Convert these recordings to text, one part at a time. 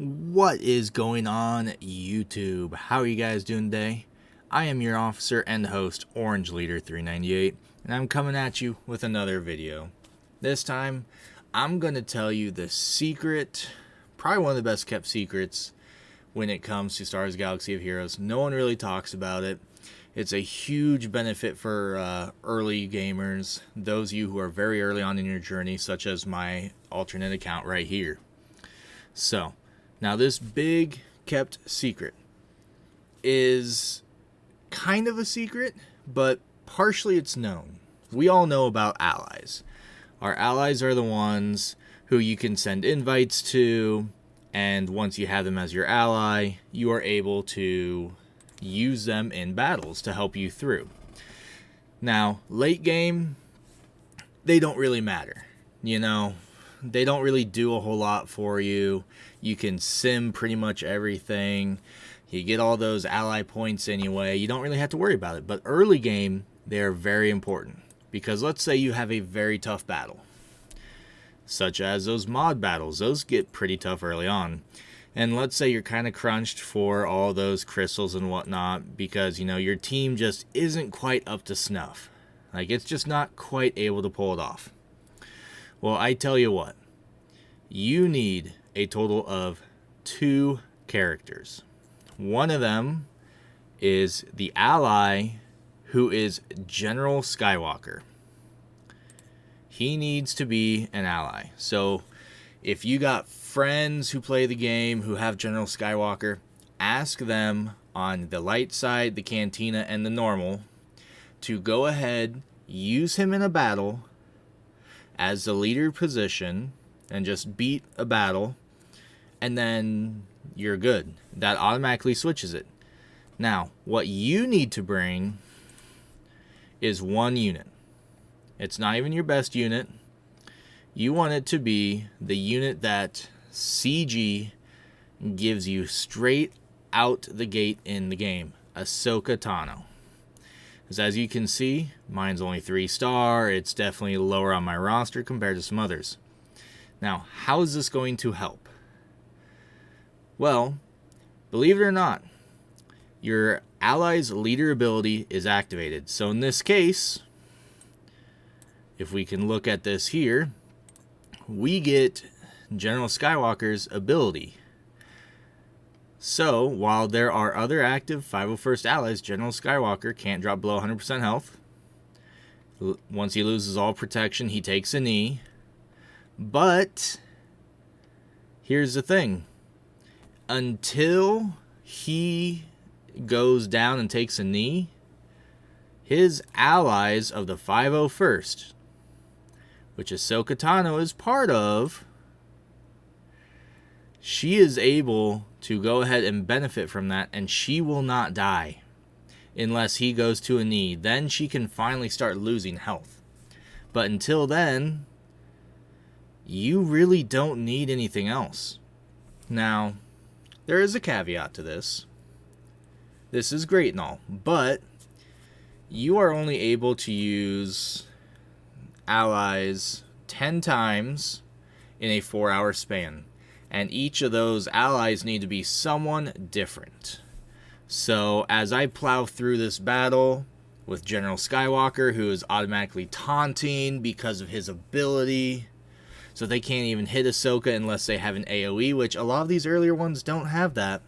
What is going on, YouTube? How are you guys doing today? I am your officer and host, Orange Leader 398, and I'm coming at you with another video. This time, I'm going to tell you the secret, probably one of the best kept secrets when it comes to Star Wars Galaxy of Heroes. No one really talks about it. It's a huge benefit for early gamers, those of you who are very early on in your journey, such as my alternate account right here. So, now this big kept secret is kind of a secret, but partially it's known. We all know about allies. Our allies are the ones who you can send invites to, and once you have them as your ally, you are able to use them in battles to help you through. Now, late game, they don't really matter. You know, they don't really do a whole lot for you. You can sim pretty much everything. You get all those ally points anyway. You don't really have to worry about it. But early game, they're very important. Because let's say you have a very tough battle, such as those mod battles. Those get pretty tough early on. And let's say you're kind of crunched for all those crystals and whatnot because, you know, your team just isn't quite up to snuff. Like, it's just not quite able to pull it off. Well, I tell you what, you need a total of 2 characters. One of them is the ally who is General Skywalker. He needs to be an ally. So if you got friends who play the game who have General Skywalker, ask them on the light side, the cantina, and the normal to go ahead, use him in a battle as the leader position and just beat a battle, and then you're good. That automatically switches it. Now, what you need to bring is 1 unit. It's not even your best unit. You want it to be the unit that CG gives you straight out the gate in the game, Ahsoka Tano. As you can see, mine's only 3-star. It's definitely lower on my roster compared to some others. Now, how is this going to help? Well, believe it or not, your ally's leader ability is activated. So in this case, if we can look at this here, we get General Skywalker's ability. So, while there are other active 501st allies, General Skywalker can't drop below 100% health. Once he loses all protection, he takes a knee. But, here's the thing. Until he goes down and takes a knee, his allies of the 501st, which Ahsoka Tano is part of, she is able to go ahead and benefit from that, and she will not die unless he goes to a knee. Then she can finally start losing health. But until then, you really don't need anything else. Now, there is a caveat to this. This is great and all, but you are only able to use allies 10 times in a 4-hour span. And each of those allies need to be someone different. So as I plow through this battle with General Skywalker, who is automatically taunting because of his ability, so they can't even hit Ahsoka unless they have an AoE, which a lot of these earlier ones don't have that.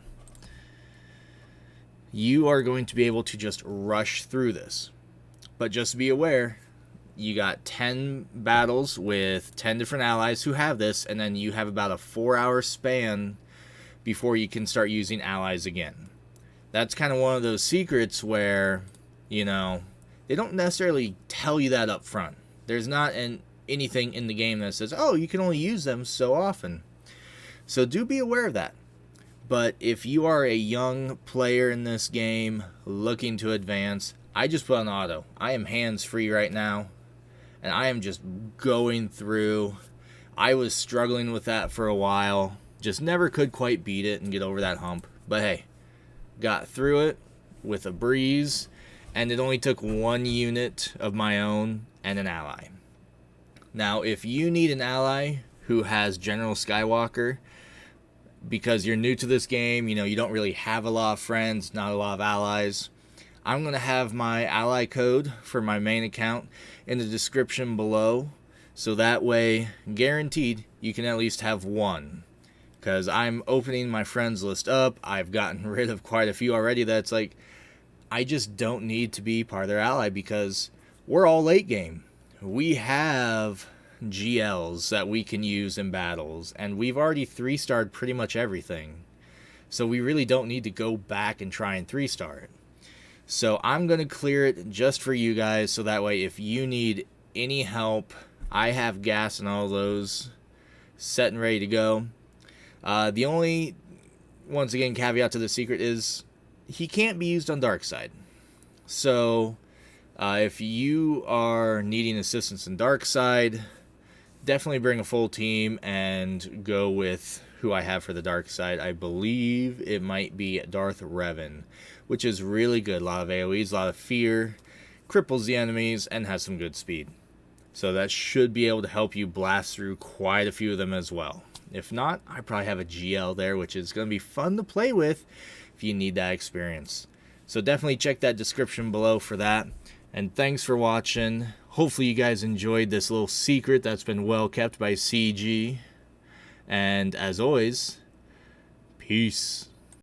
You are going to be able to just rush through this. But just be aware, you got 10 battles with 10 different allies who have this, and then you have about a 4-hour span before you can start using allies again. That's kind of one of those secrets where, you know, they don't necessarily tell you that up front. There's not anything in the game that says, oh, you can only use them so often. So do be aware of that. But if you are a young player in this game looking to advance, I just put on auto. I am hands-free right now. And I am just going through. I was struggling with that for a while. Just never could quite beat it and get over that hump. But hey, got through it with a breeze. And it only took 1 unit of my own and an ally. Now, if you need an ally who has General Skywalker, because you're new to this game, you don't really have a lot of friends, not a lot of allies. I'm going to have my ally code for my main account in the description below, so that way, guaranteed, you can at least have one. Because I'm opening my friends list up, I've gotten rid of quite a few already that's like, I just don't need to be part of their ally because we're all late game. We have GLs that we can use in battles, and we've already 3-starred pretty much everything. So we really don't need to go back and try and 3-star it. So I'm going to clear it just for you guys, so that way if you need any help, I have gas and all those set and ready to go. The only, once again, caveat to the secret is he can't be used on dark side. So if you are needing assistance in dark side, definitely bring a full team and go with who I have for the dark side. I believe it might be Darth Revan, which is really good. A lot of AoEs, a lot of fear, cripples the enemies, and has some good speed. So that should be able to help you blast through quite a few of them as well. If not, I probably have a GL there, which is going to be fun to play with if you need that experience. So definitely check that description below for that. And thanks for watching. Hopefully you guys enjoyed this little secret that's been well kept by CG. And as always, peace.